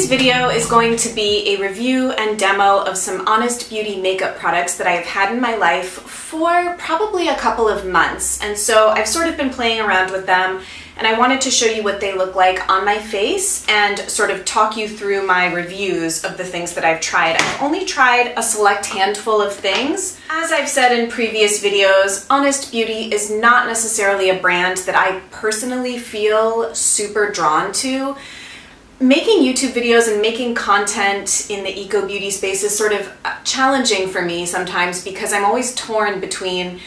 video is going to be a review and demo of some Honest Beauty makeup products that I've had in my life for probably a couple of months. And so I've sort of been playing around with them, and I wanted to show you what they look like on my face and sort of talk you through my reviews of the things that I've tried. I've only tried a select handful of things. As I've said in previous videos, Honest Beauty is not necessarily a brand that I personally feel super drawn to. Making YouTube videos and making content in the eco-beauty space is sort of challenging for me sometimes because I'm always torn between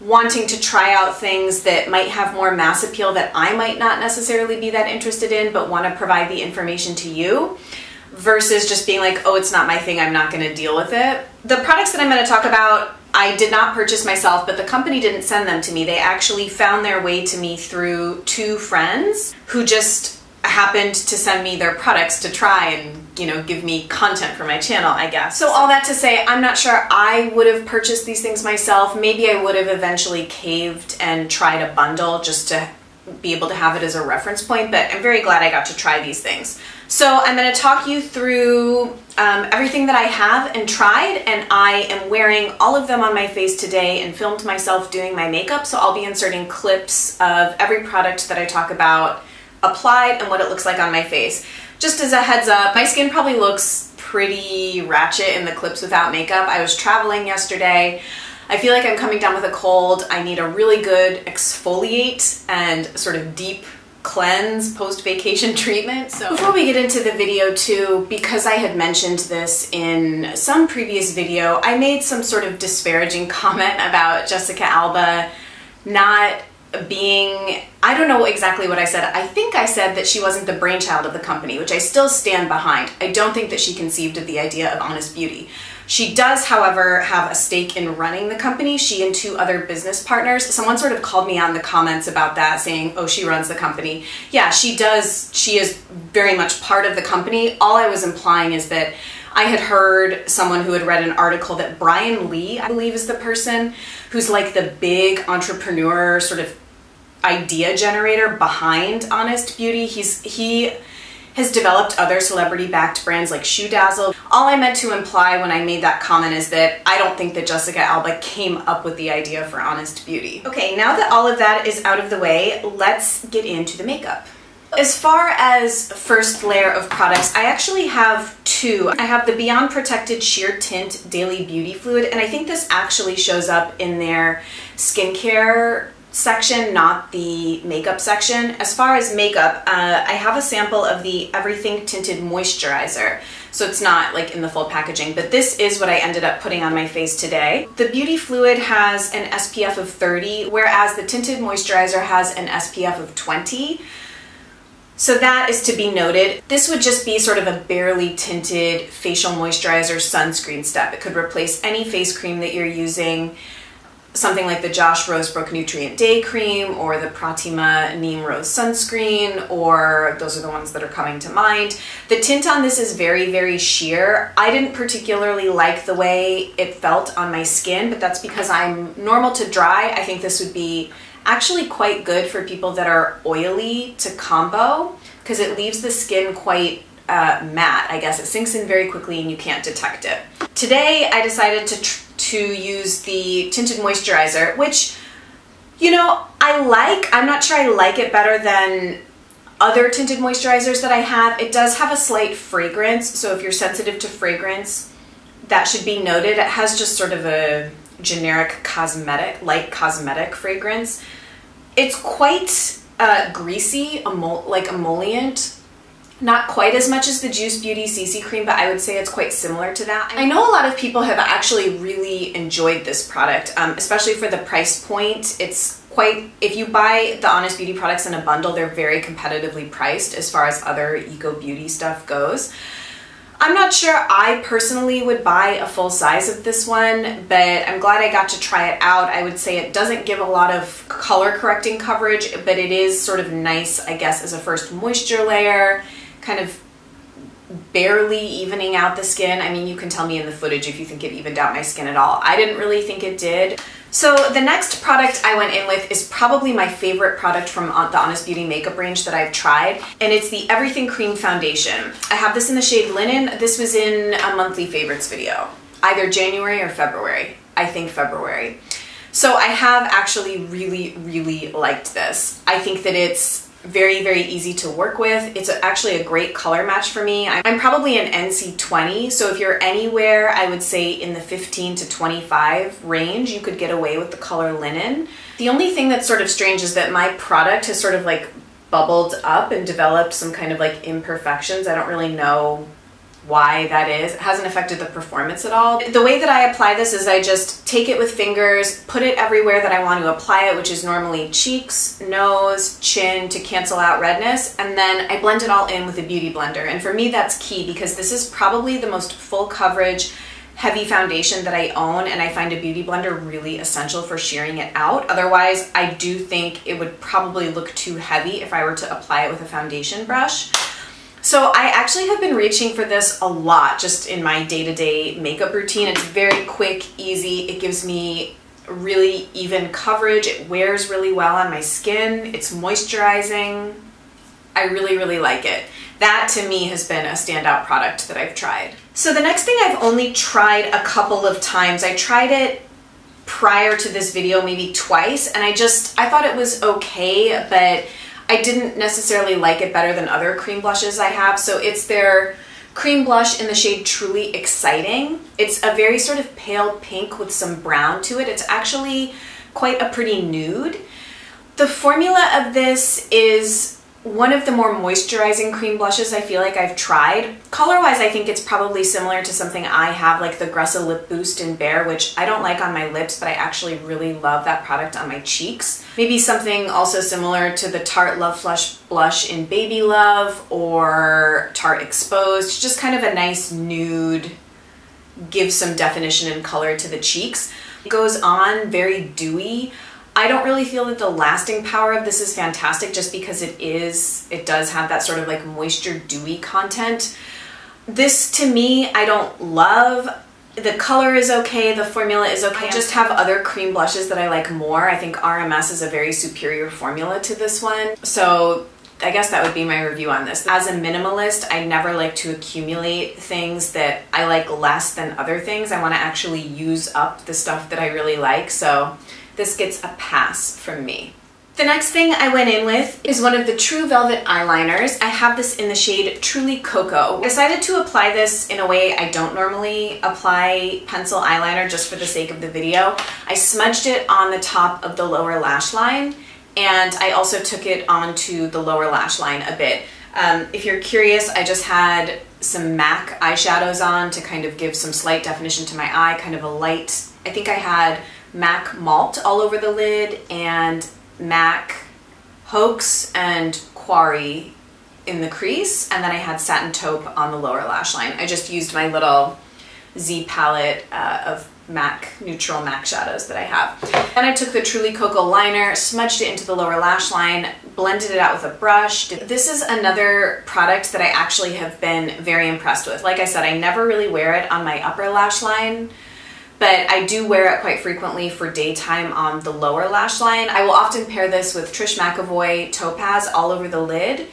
wanting to try out things that might have more mass appeal that I might not necessarily be that interested in but want to provide the information to you, versus just being like, oh, it's not my thing, I'm not going to deal with it. The products that I'm going to talk about, I did not purchase myself, but the company didn't send them to me. They actually found their way to me through two friends who just happened to send me their products to try and, you know, give me content for my channel, I guess. So all that to say, I'm not sure I would have purchased these things myself. Maybe I would have eventually caved and tried a bundle just to be able to have it as a reference point, but I'm very glad I got to try these things. So I'm going to talk you through everything that I have and tried, and I am wearing all of them on my face today and filmed myself doing my makeup, so I'll be inserting clips of every product that I talk about applied and what it looks like on my face. Just as a heads up, my skin probably looks pretty ratchet in the clips without makeup. I was traveling yesterday. I feel like I'm coming down with a cold. I need a really good exfoliate and sort of deep cleanse post-vacation treatment. So before we get into the video too, because I had mentioned this in some previous video, I made some sort of disparaging comment about Jessica Alba not being, I don't know exactly what I said. I think I said that she wasn't the brainchild of the company, which I still stand behind. I don't think that she conceived of the idea of Honest Beauty. She does, however, have a stake in running the company. She and two other business partners. Someone sort of called me on the comments about that, saying, oh, she runs the company. Yeah, she does. She is very much part of the company. All I was implying is that I had heard someone who had read an article that Brian Lee, I believe is the person, who's like the big entrepreneur sort of idea generator behind Honest Beauty. He has developed other celebrity-backed brands like Shoe Dazzle. All I meant to imply when I made that comment is that I don't think that Jessica Alba came up with the idea for Honest Beauty. Okay, now that all of that is out of the way, let's get into the makeup. As far as first layer of products, I actually have two. I have the Beyond Protected Sheer Tint Daily Beauty Fluid, and I think this actually shows up in their skincare section, not the makeup section. As far as makeup, I have a sample of the Everything Tinted Moisturizer, so it's not like in the full packaging, but this is what I ended up putting on my face today. The beauty fluid has an SPF of 30, whereas the Tinted Moisturizer has an SPF of 20. So that is to be noted. This would just be sort of a barely tinted facial moisturizer sunscreen step. It could replace any face cream that you're using, something like the Josh Rosebrook Nutrient Day Cream or the Pratima Neem Rose Sunscreen, or those are the ones that are coming to mind. The tint on this is very, very sheer. I didn't particularly like the way it felt on my skin, but that's because I'm normal to dry. I think this would be actually quite good for people that are oily to combo, because it leaves the skin quite matte, I guess. It sinks in very quickly and you can't detect it. Today I decided to use the Tinted Moisturizer, which, you know, I like. I'm not sure I like it better than other tinted moisturizers that I have. It does have a slight fragrance, so if you're sensitive to fragrance, that should be noted. It has just sort of a generic cosmetic, light cosmetic fragrance. It's quite greasy, like emollient. Not quite as much as the Juice Beauty CC cream, but I would say it's quite similar to that. I know a lot of people have actually really enjoyed this product, especially for the price point. It's quite, if you buy the Honest Beauty products in a bundle, they're very competitively priced as far as other eco-beauty stuff goes. I'm not sure I personally would buy a full size of this one, but I'm glad I got to try it out. I would say it doesn't give a lot of color correcting coverage, but it is sort of nice, I guess, as a first moisture layer, kind of barely evening out the skin. I mean, you can tell me in the footage if you think it evened out my skin at all. I didn't really think it did. So the next product I went in with is probably my favorite product from the Honest Beauty makeup range that I've tried, and it's the Everything Cream Foundation. I have this in the shade Linen. This was in a monthly favorites video, either January or February. I think February. So I have actually really liked this. I think that it's very easy to work with. It's actually a great color match for me. I'm probably an NC20, so if you're anywhere, I would say in the 15 to 25 range, you could get away with the color Linen. The only thing that's sort of strange is that my product has sort of like bubbled up and developed some kind of like imperfections. I don't really know why that is. It hasn't affected the performance at all. The way that I apply this is I just take it with fingers, put it everywhere that I want to apply it, which is normally cheeks, nose, chin, to cancel out redness, and then I blend it all in with a beauty blender. And for me that's key because this is probably the most full coverage heavy foundation that I own, and I find a beauty blender really essential for shearing it out. Otherwise, I do think it would probably look too heavy if I were to apply it with a foundation brush. So I actually have been reaching for this a lot just in my day-to-day makeup routine. It's very quick, easy. It gives me really even coverage. It wears really well on my skin. It's moisturizing. I really like it. That to me has been a standout product that I've tried. So the next thing I've only tried a couple of times. I tried it prior to this video maybe twice, and I thought it was okay, but I didn't necessarily like it better than other cream blushes I have. So it's their cream blush in the shade Truly Exciting. It's a very sort of pale pink with some brown to it. It's actually quite a pretty nude. The formula of this is one of the more moisturizing cream blushes I feel like I've tried. Color-wise, I think it's probably similar to something I have, like the Gressa Lip Boost in Bare, which I don't like on my lips, but I actually really love that product on my cheeks. Maybe something also similar to the Tarte Love Flush blush in Baby Love or Tarte Exposed. Just kind of a nice nude, gives some definition and color to the cheeks. It goes on very dewy. I don't really feel that the lasting power of this is fantastic just because it does have that sort of like moisture dewy content. This to me, I don't love. The color is okay, the formula is okay. I just have other cream blushes that I like more. I think RMS is a very superior formula to this one. So I guess that would be my review on this. As a minimalist, I never like to accumulate things that I like less than other things. I want to actually use up the stuff that I really like. So this gets a pass from me. The next thing I went in with is one of the True Velvet eyeliners. I have this in the shade Truly Cocoa. I decided to apply this in a way I don't normally apply pencil eyeliner just for the sake of the video. I smudged it on the top of the lower lash line, and I also took it onto the lower lash line a bit. If you're curious, I just had some MAC eyeshadows on to kind of give some slight definition to my eye, kind of a light, I think I had MAC Malt all over the lid and MAC Hoax and Quarry in the crease, and then I had Satin Taupe on the lower lash line. I just used my little Z palette of neutral MAC shadows that I have. Then I took the Truly Cocoa liner, smudged it into the lower lash line, blended it out with a brush. This is another product that I actually have been very impressed with. Like I said, I never really wear it on my upper lash line, but I do wear it quite frequently for daytime on the lower lash line. I will often pair this with Trish McEvoy Topaz all over the lid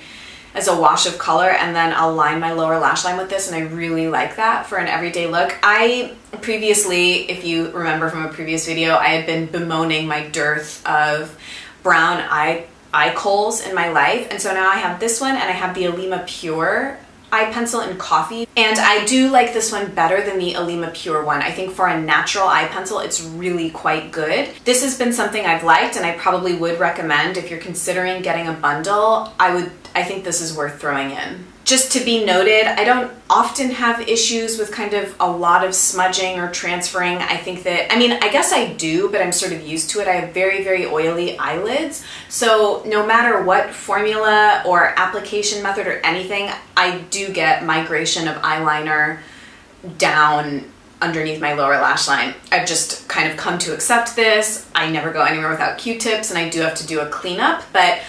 as a wash of color, and then I'll line my lower lash line with this, and I really like that for an everyday look. I previously, if you remember from a previous video, I had been bemoaning my dearth of brown eye koals in my life, and so now I have this one, and I have the Alima Pure eye pencil in coffee, and I do like this one better than the Alima Pure one. I think for a natural eye pencil, it's really quite good. This has been something I've liked, and I probably would recommend if you're considering getting a bundle. I think this is worth throwing in. Just to be noted, I don't often have issues with kind of a lot of smudging or transferring. I think that, I mean, I guess I do, but I'm sort of used to it. I have very oily eyelids. So no matter what formula or application method or anything, I do get migration of eyeliner down underneath my lower lash line. I've just kind of come to accept this. I never go anywhere without Q-tips, and I do have to do a cleanup, but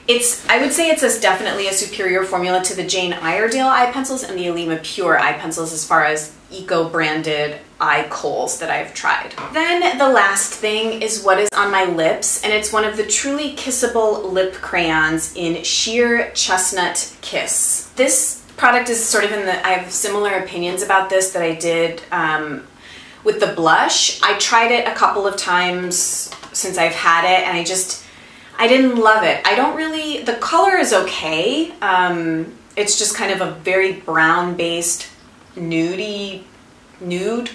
I would say it's definitely a superior formula to the Jane Iredale eye pencils and the Alima Pure eye pencils as far as eco-branded eye kohls that I've tried. Then the last thing is what is on my lips, and it's one of the Truly Kissable lip crayons in Sheer Chestnut Kiss. This product is sort of I have similar opinions about this that I did with the blush. I tried it a couple of times since I've had it, and I didn't love it. The color is okay. It's just kind of a very brown-based nude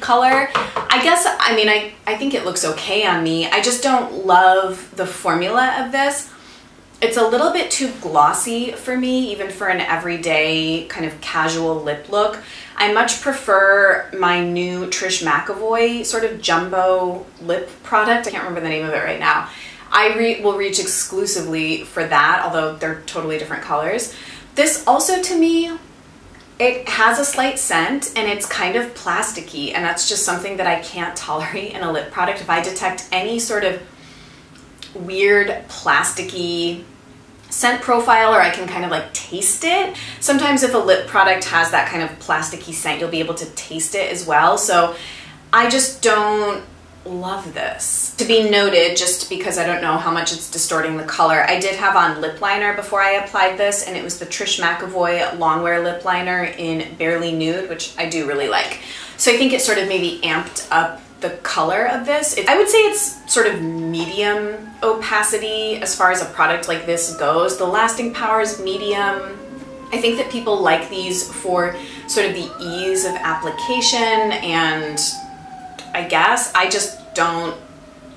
color. I think it looks okay on me. I just don't love the formula of this. It's a little bit too glossy for me, even for an everyday kind of casual lip look. I much prefer my new Trish McEvoy sort of jumbo lip product. I can't remember the name of it right now. I will reach exclusively for that, although they're totally different colors. This also, to me, it has a slight scent and it's kind of plasticky, and that's just something that I can't tolerate in a lip product. If I detect any sort of weird plasticky scent profile, or I can kind of like taste it. Sometimes if a lip product has that kind of plasticky scent, you'll be able to taste it as well. So I just don't love this. To be noted, just because I don't know how much it's distorting the color, I did have on lip liner before I applied this, and it was the Trish McEvoy Longwear lip liner in Barely Nude, which I do really like. So I think it sort of maybe amped up the color of this. I would say it's sort of medium opacity as far as a product like this goes. The lasting power is medium. I think that people like these for sort of the ease of application, and I guess I just don't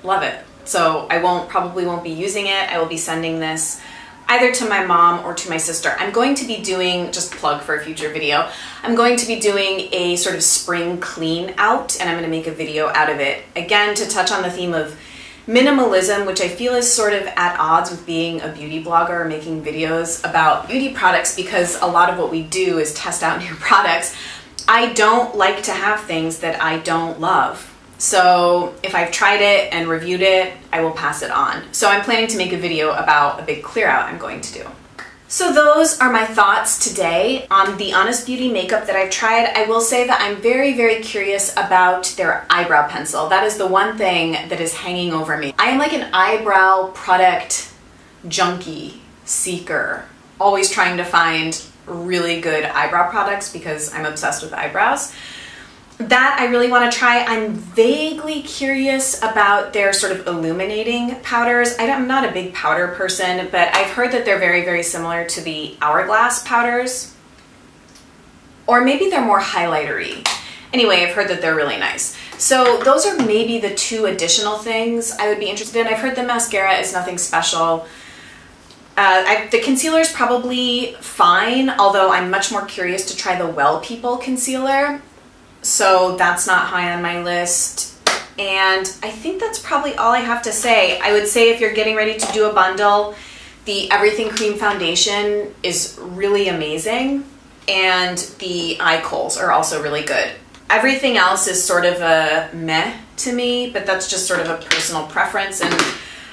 love it. So I probably won't be using it. I will be sending this either to my mom or to my sister. I'm going to be doing, just plug for a future video, I'm going to be doing a sort of spring clean out, and I'm going to make a video out of it. Again, to touch on the theme of minimalism, which I feel is sort of at odds with being a beauty blogger or making videos about beauty products, because a lot of what we do is test out new products. I don't like to have things that I don't love. So if I've tried it and reviewed it, I will pass it on. So I'm planning to make a video about a big clear out I'm going to do. So those are my thoughts today on the Honest Beauty makeup that I've tried. I will say that I'm very, very curious about their eyebrow pencil. That is the one thing that is hanging over me. I am like an eyebrow product junkie, seeker, always trying to find really good eyebrow products because I'm obsessed with eyebrows. That I really want to try. I'm vaguely curious about their sort of illuminating powders. I'm not a big powder person, but I've heard that they're very, very similar to the Hourglass powders. Or maybe they're more highlightery. Anyway, I've heard that they're really nice. So those are maybe the two additional things I would be interested in. I've heard the mascara is nothing special. The concealer is probably fine, although I'm much more curious to try the Well People concealer. So that's not high on my list. And I think that's probably all I have to say. I would say if you're getting ready to do a bundle, the Everything Cream Foundation is really amazing, and the eye kohls are also really good. Everything else is sort of a meh to me, but that's just sort of a personal preference, and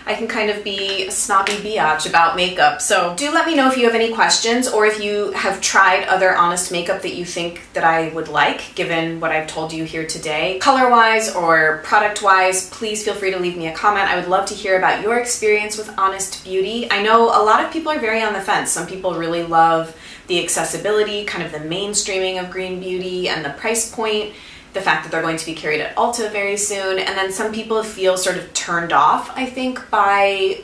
I can kind of be a snobby biatch about makeup. So do let me know if you have any questions, or if you have tried other Honest makeup that you think that I would like, given what I've told you here today. Color-wise or product-wise, please feel free to leave me a comment. I would love to hear about your experience with Honest Beauty. I know a lot of people are very on the fence. Some people really love the accessibility, kind of the mainstreaming of green beauty, and the price point, the fact that they're going to be carried at Ulta very soon, and then some people feel sort of turned off, I think, by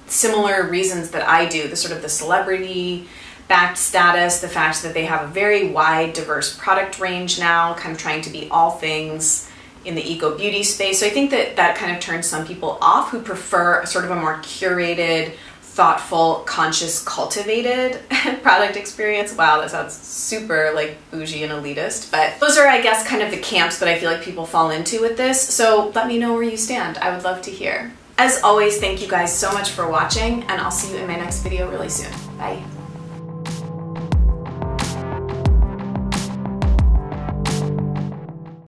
similar reasons that I do, the sort of the celebrity-backed status, the fact that they have a very wide, diverse product range now, kind of trying to be all things in the eco-beauty space. So I think that that kind of turns some people off who prefer sort of a more curated, thoughtful, conscious, cultivated product experience. Wow, that sounds super like bougie and elitist, but those are, I guess, kind of the camps that I feel like people fall into with this. So let me know where you stand. I would love to hear. As always, thank you guys so much for watching, and I'll see you in my next video really soon. Bye.